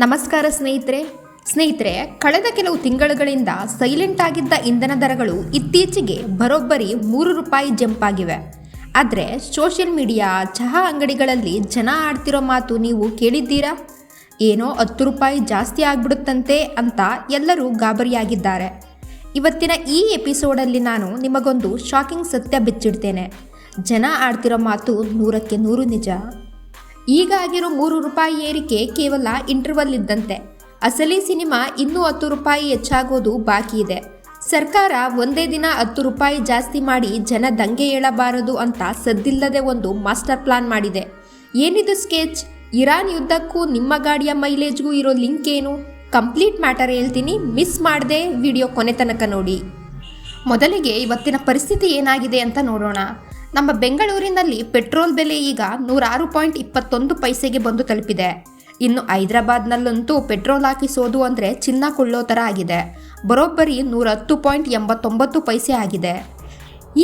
ನಮಸ್ಕಾರ ಸ್ನೇಹಿತರೆ ಕಳೆದ ಕೆಲವು ತಿಂಗಳುಗಳಿಂದ ಸೈಲೆಂಟ್ ಆಗಿದ್ದ ಇಂಧನ ದರಗಳು ಇತ್ತೀಚೆಗೆ ಬರೋಬ್ಬರಿ ₹3 ಜಂಪ್ ಆಗಿವೆ. ಆದರೆ ಸೋಷಿಯಲ್ ಮೀಡಿಯಾ, ಚಹಾ ಅಂಗಡಿಗಳಲ್ಲಿ ಜನ ಆಡ್ತಿರೋ ಮಾತು ನೀವು ಕೇಳಿದ್ದೀರಾ? ಏನೋ ₹10 ಜಾಸ್ತಿ ಆಗ್ಬಿಡುತ್ತಂತೆ ಅಂತ ಎಲ್ಲರೂ ಗಾಬರಿಯಾಗಿದ್ದಾರೆ. ಇವತ್ತಿನ ಈ ಎಪಿಸೋಡಲ್ಲಿ ನಾನು ನಿಮಗೊಂದು ಶಾಕಿಂಗ್ ಸತ್ಯ ಬಿಚ್ಚಿಡ್ತೇನೆ. ಜನ ಆಡ್ತಿರೋ ಮಾತು 100ಕ್ಕೆ 100 ನಿಜ. ಈಗ ಆಗಿರೋ ₹3 ಏರಿಕೆ ಕೇವಲ ಇಂಟರ್ವಲ್ ಇದ್ದಂತೆ. ಅಸಲಿ ಸಿನಿಮಾ ಇನ್ನೂ ₹10 ಹೆಚ್ಚಾಗೋದು ಬಾಕಿ ಇದೆ. ಸರ್ಕಾರ ಒಂದೇ ದಿನ ₹10 ಜಾಸ್ತಿ ಮಾಡಿ ಜನ ದಂಗೆ ಏಳಬಾರದು ಅಂತ ಸದ್ದಿಲ್ಲದೆ ಒಂದು ಮಾಸ್ಟರ್ ಪ್ಲಾನ್ ಮಾಡಿದೆ. ಏನಿದು ಸ್ಕೆಚ್? ಇರಾನ್ ಯುದ್ಧಕ್ಕೂ ನಿಮ್ಮ ಗಾಡಿಯ ಮೈಲೇಜ್ಗೂ ಇರೋ ಲಿಂಕ್ ಏನು? ಕಂಪ್ಲೀಟ್ ಮ್ಯಾಟರ್ ಹೇಳ್ತೀನಿ, ಮಿಸ್ ಮಾಡದೆ ವಿಡಿಯೋ ಕೊನೆ ತನಕ ನೋಡಿ. ಮೊದಲಿಗೆ ಇವತ್ತಿನ ಪರಿಸ್ಥಿತಿ ಏನಾಗಿದೆ ಅಂತ ನೋಡೋಣ. ನಮ್ಮ ಬೆಂಗಳೂರಿನಲ್ಲಿ ಪೆಟ್ರೋಲ್ ಬೆಲೆ ಈಗ ₹106.21 ಬಂದು ತಲುಪಿದೆ. ಇನ್ನು ಹೈದರಾಬಾದ್ನಲ್ಲಂತೂ ಪೆಟ್ರೋಲ್ ಹಾಕಿಸೋದು ಅಂದರೆ ಚಿನ್ನ ಕೊಳ್ಳೋ ಥರ ಆಗಿದೆ. ಬರೋಬ್ಬರಿ ₹110.89 ಆಗಿದೆ.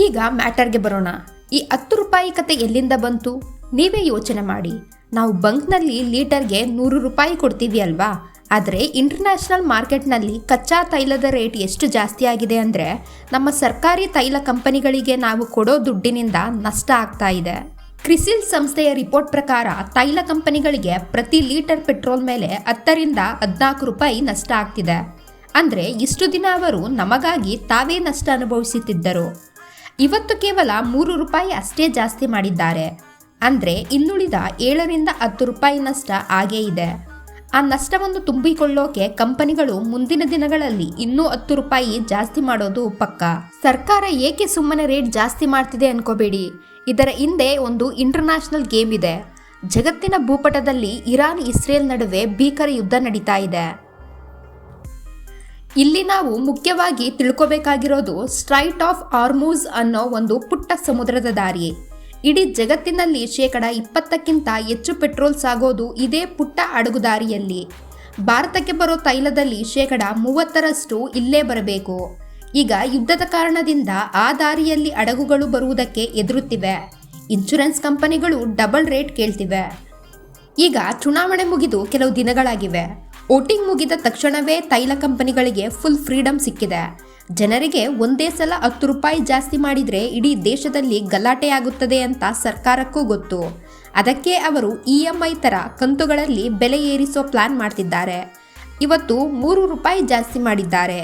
ಈಗ ಮ್ಯಾಟರ್ಗೆ ಬರೋಣ. ಈ ₹10 ಕತೆ ಎಲ್ಲಿಂದ ಬಂತು? ನೀವೇ ಯೋಚನೆ ಮಾಡಿ. ನಾವು ಬಂಕ್ನಲ್ಲಿ ಲೀಟರ್ಗೆ ₹100 ಕೊಡ್ತೀವಿ ಅಲ್ವಾ? ಆದರೆ ಇಂಟರ್ನ್ಯಾಷನಲ್ ಮಾರ್ಕೆಟ್ನಲ್ಲಿ ಕಚ್ಚಾ ತೈಲದ ರೇಟ್ ಎಷ್ಟು ಜಾಸ್ತಿ ಆಗಿದೆ ಅಂದರೆ ನಮ್ಮ ಸರ್ಕಾರಿ ತೈಲ ಕಂಪನಿಗಳಿಗೆ ನಾವು ಕೊಡೋ ದುಡ್ಡಿನಿಂದ ನಷ್ಟ ಆಗ್ತಾ ಇದೆ. ಕ್ರಿಸಿಲ್ ಸಂಸ್ಥೆಯ ರಿಪೋರ್ಟ್ ಪ್ರಕಾರ ತೈಲ ಕಂಪನಿಗಳಿಗೆ ಪ್ರತಿ ಲೀಟರ್ ಪೆಟ್ರೋಲ್ ಮೇಲೆ ₹10 ರಿಂದ 14 ನಷ್ಟ ಆಗ್ತಿದೆ. ಅಂದರೆ ಇಷ್ಟು ದಿನ ಅವರು ನಮಗಾಗಿ ತಾವೇ ನಷ್ಟ ಅನುಭವಿಸುತ್ತಿದ್ದರು. ಇವತ್ತು ಕೇವಲ ₹3 ಅಷ್ಟೇ ಜಾಸ್ತಿ ಮಾಡಿದ್ದಾರೆ. ಅಂದರೆ ಇನ್ನುಳಿದ ₹7 ರಿಂದ ₹10 ನಷ್ಟ ಆಗೇ ಇದೆ. ಆ ನಷ್ಟವನ್ನು ತುಂಬಿಕೊಳ್ಳೋಕೆ ಕಂಪನಿಗಳು ಮುಂದಿನ ದಿನಗಳಲ್ಲಿ ಇನ್ನೂ ₹10 ಜಾಸ್ತಿ ಮಾಡೋದು ಪಕ್ಕ. ಸರ್ಕಾರ ಏಕೆ ಸುಮ್ಮನೆ ರೇಟ್ ಜಾಸ್ತಿ ಮಾಡ್ತಿದೆ ಅನ್ಕೋಬೇಡಿ. ಇದರ ಹಿಂದೆ ಒಂದು ಇಂಟರ್ನ್ಯಾಷನಲ್ ಗೇಮ್ ಇದೆ. ಜಗತ್ತಿನ ಭೂಪಟದಲ್ಲಿ ಇರಾನ್ ಇಸ್ರೇಲ್ ನಡುವೆ ಭೀಕರ ಯುದ್ಧ ನಡೀತಾ ಇದೆ. ಇಲ್ಲಿ ನಾವು ಮುಖ್ಯವಾಗಿ ತಿಳ್ಕೋಬೇಕಾಗಿರೋದು ಸ್ಟ್ರೈಟ್ ಆಫ್ ಹಾರ್ಮುಜ್ ಅನ್ನೋ ಒಂದು ಪುಟ್ಟ ಸಮುದ್ರದ ದಾರಿ. ಇಡೀ ಜಗತ್ತಿನಲ್ಲಿ 20%ಕ್ಕಿಂತ ಹೆಚ್ಚು ಪೆಟ್ರೋಲ್ ಸಾಗೋದು ಇದೇ ಪುಟ್ಟ ಹಡಗುದಾರಿಯಲ್ಲಿ. ಭಾರತಕ್ಕೆ ಬರೋ ತೈಲದಲ್ಲಿ 30% ಇಲ್ಲೇ ಬರಬೇಕು. ಈಗ ಯುದ್ಧದ ಕಾರಣದಿಂದ ಆ ದಾರಿಯಲ್ಲಿ ಹಡಗುಗಳು ಬರುವುದಕ್ಕೆ ಎದುರುತ್ತಿವೆ. ಇನ್ಶೂರೆನ್ಸ್ ಕಂಪನಿಗಳು ಡಬಲ್ ರೇಟ್ ಕೇಳ್ತಿವೆ. ಈಗ ಚುನಾವಣೆ ಮುಗಿದು ಕೆಲವು ದಿನಗಳಾಗಿವೆ. ವೋಟಿಂಗ್ ಮುಗಿದ ತಕ್ಷಣವೇ ತೈಲ ಕಂಪನಿಗಳಿಗೆ ಫುಲ್ ಫ್ರೀಡಮ್ ಸಿಕ್ಕಿದೆ. ಜನರಿಗೆ ಒಂದೇ ಸಲ ₹10 ಜಾಸ್ತಿ ಮಾಡಿದರೆ ಇಡೀ ದೇಶದಲ್ಲಿ ಗಲಾಟೆ ಆಗುತ್ತದೆ ಅಂತ ಸರ್ಕಾರಕ್ಕೂ ಗೊತ್ತು. ಅದಕ್ಕೆ ಅವರು EMI ಥರ ಕಂತುಗಳಲ್ಲಿ ಬೆಲೆ ಏರಿಸೋ ಪ್ಲಾನ್ ಮಾಡ್ತಿದ್ದಾರೆ. ಇವತ್ತು ₹3 ಜಾಸ್ತಿ ಮಾಡಿದ್ದಾರೆ.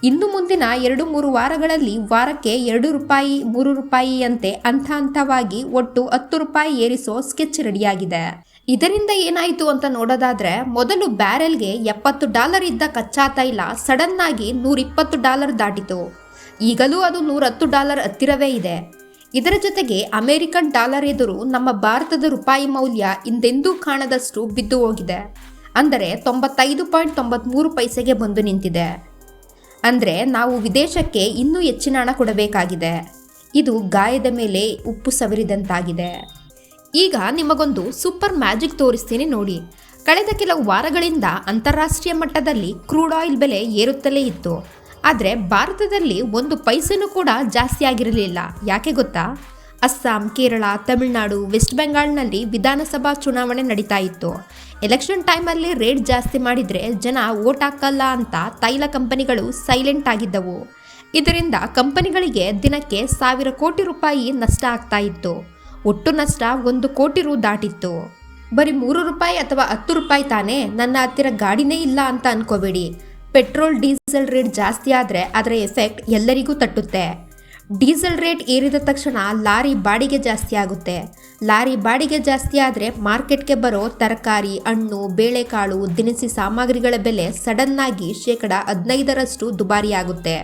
ಇನ್ನು ಮುಂದಿನ 2-3 ವಾರಗಳಲ್ಲಿ ವಾರಕ್ಕೆ ₹2, ₹3 ಅಂತೆ ಹಂತವಾಗಿ ಒಟ್ಟು ₹10 ಏರಿಸೋ ಸ್ಕೆಚ್ ರೆಡಿಯಾಗಿದೆ. ಇದರಿಂದ ಏನಾಯಿತು ಅಂತ ನೋಡೋದಾದ್ರೆ, ಮೊದಲು ಬ್ಯಾರೆಲ್ಗೆ $70 ಇದ್ದ ಕಚ್ಚಾ ತೈಲ ಸಡನ್ ಆಗಿ $120 ದಾಟಿತು. ಈಗಲೂ ಅದು $110 ಹತ್ತಿರವೇ ಇದೆ. ಇದರ ಜೊತೆಗೆ ಅಮೆರಿಕನ್ ಡಾಲರ್ ಎದುರು ನಮ್ಮ ಭಾರತದ ರೂಪಾಯಿ ಮೌಲ್ಯ ಹಿಂದೆಂದೂ ಕಾಣದಷ್ಟು ಬಿದ್ದು ಹೋಗಿದೆ. ಅಂದರೆ 95.93 ಬಂದು ನಿಂತಿದೆ. ಅಂದರೆ ನಾವು ವಿದೇಶಕ್ಕೆ ಇನ್ನೂ ಹೆಚ್ಚಿನ ಹಣ ಕೊಡಬೇಕಾಗಿದೆ. ಇದು ಗಾಯದ ಮೇಲೆ ಉಪ್ಪು ಸವರಿದಂತಾಗಿದೆ. ಈಗ ನಿಮಗೊಂದು ಸೂಪರ್ ಮ್ಯಾಜಿಕ್ ತೋರಿಸ್ತೀನಿ ನೋಡಿ. ಕಳೆದ ಕೆಲವು ವಾರಗಳಿಂದ ಅಂತಾರಾಷ್ಟ್ರೀಯ ಮಟ್ಟದಲ್ಲಿ ಕ್ರೂಡ್ ಆಯಿಲ್ ಬೆಲೆ ಏರುತ್ತಲೇ ಇತ್ತು. ಆದರೆ ಭಾರತದಲ್ಲಿ 1 ಪೈಸೆನೂ ಕೂಡ ಜಾಸ್ತಿ ಆಗಿರಲಿಲ್ಲ. ಯಾಕೆ ಗೊತ್ತಾ? ಅಸ್ಸಾಂ, ಕೇರಳ, ತಮಿಳುನಾಡು, ವೆಸ್ಟ್ ಬೆಂಗಾಲ್ನಲ್ಲಿ ವಿಧಾನಸಭಾ ಚುನಾವಣೆ ನಡೀತಾ ಇತ್ತು. ಎಲೆಕ್ಷನ್ ಟೈಮಲ್ಲಿ ರೇಟ್ ಜಾಸ್ತಿ ಮಾಡಿದರೆ ಜನ ವೋಟ್ ಹಾಕಲ್ಲ ಅಂತ ತೈಲ ಕಂಪನಿಗಳು ಸೈಲೆಂಟ್ ಆಗಿದ್ದವು. ಇದರಿಂದ ಕಂಪನಿಗಳಿಗೆ ದಿನಕ್ಕೆ ₹1,000 ಕೋಟಿ ನಷ್ಟ ಆಗ್ತಾ ಇತ್ತು. ಒಟ್ಟು ನಷ್ಟ ₹1 ಕೋಟಿ ದಾಟಿತ್ತು. ಬರೀ ₹3 ಅಥವಾ ₹10 ತಾನೇ, ನನ್ನ ಹತ್ತಿರ ಗಾಡಿನೇ ಇಲ್ಲ ಅಂತ ಅನ್ಕೋಬೇಡಿ. ಪೆಟ್ರೋಲ್, ಡೀಸೆಲ್ ರೇಟ್ ಜಾಸ್ತಿ ಆದರೆ ಅದರ ಎಫೆಕ್ಟ್ ಎಲ್ಲರಿಗೂ ತಟ್ಟುತ್ತೆ. ಡೀಸೆಲ್ ರೇಟ್ ಏರಿದ ತಕ್ಷಣ ಲಾರಿ ಬಾಡಿಗೆ ಜಾಸ್ತಿ ಆಗುತ್ತೆ. ಲಾರಿ ಬಾಡಿಗೆ ಜಾಸ್ತಿ ಆದರೆ ಮಾರ್ಕೆಟ್ಗೆ ಬರೋ ತರಕಾರಿ, ಹಣ್ಣು, ಬೇಳೆಕಾಳು, ದಿನಸಿ ಸಾಮಗ್ರಿಗಳ ಬೆಲೆ ಸಡನ್ನಾಗಿ 15% ದುಬಾರಿ ಆಗುತ್ತೆ.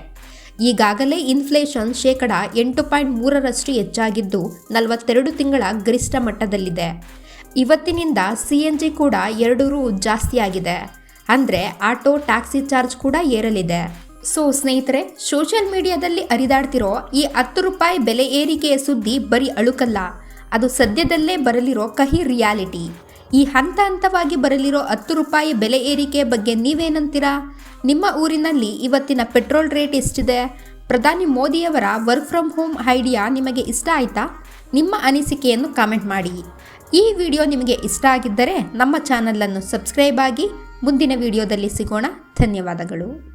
ಈಗಾಗಲೇ ಇನ್ಫ್ಲೇಷನ್ 8.3% ಹೆಚ್ಚಾಗಿದ್ದು 42 ತಿಂಗಳ ಗರಿಷ್ಠ ಮಟ್ಟದಲ್ಲಿದೆ. ಇವತ್ತಿನಿಂದ CNG ಕೂಡ ₹2 ಜಾಸ್ತಿ ಆಗಿದೆ. ಅಂದರೆ ಆಟೋ, ಟ್ಯಾಕ್ಸಿ ಚಾರ್ಜ್ ಕೂಡ ಏರಲಿದೆ. ಸೊ ಸ್ನೇಹಿತರೆ, ಸೋಷಿಯಲ್ ಮೀಡಿಯಾದಲ್ಲಿ ಹರಿದಾಡ್ತಿರೋ ಈ ₹10 ಬೆಲೆ ಏರಿಕೆಯ ಸುದ್ದಿ ಬರೀ ಅಳುಕಲ್ಲ. ಅದು ಸದ್ಯದಲ್ಲೇ ಬರಲಿರೋ ಕಹಿ ರಿಯಾಲಿಟಿ. ಈ ಹಂತವಾಗಿ ಬರಲಿರೋ ₹10 ಬೆಲೆ ಏರಿಕೆ ಬಗ್ಗೆ ನೀವೇನಂತೀರಾ? ನಿಮ್ಮ ಊರಿನಲ್ಲಿ ಇವತ್ತಿನ ಪೆಟ್ರೋಲ್ ರೇಟ್ ಎಷ್ಟಿದೆ? ಪ್ರಧಾನಿ ಮೋದಿಯವರ ವರ್ಕ್ ಫ್ರಮ್ ಹೋಮ್ ಐಡಿಯಾ ನಿಮಗೆ ಇಷ್ಟ ಆಯ್ತಾ? ನಿಮ್ಮ ಅನಿಸಿಕೆಯನ್ನು ಕಾಮೆಂಟ್ ಮಾಡಿ. ಈ ವಿಡಿಯೋ ನಿಮಗೆ ಇಷ್ಟ ಆಗಿದ್ದರೆ ನಮ್ಮ ಚಾನಲನ್ನು ಸಬ್ಸ್ಕ್ರೈಬ್ ಆಗಿ, ಮುಂದಿನ ವಿಡಿಯೋದಲ್ಲಿ ಸಿಗೋಣ. ಧನ್ಯವಾದಗಳು.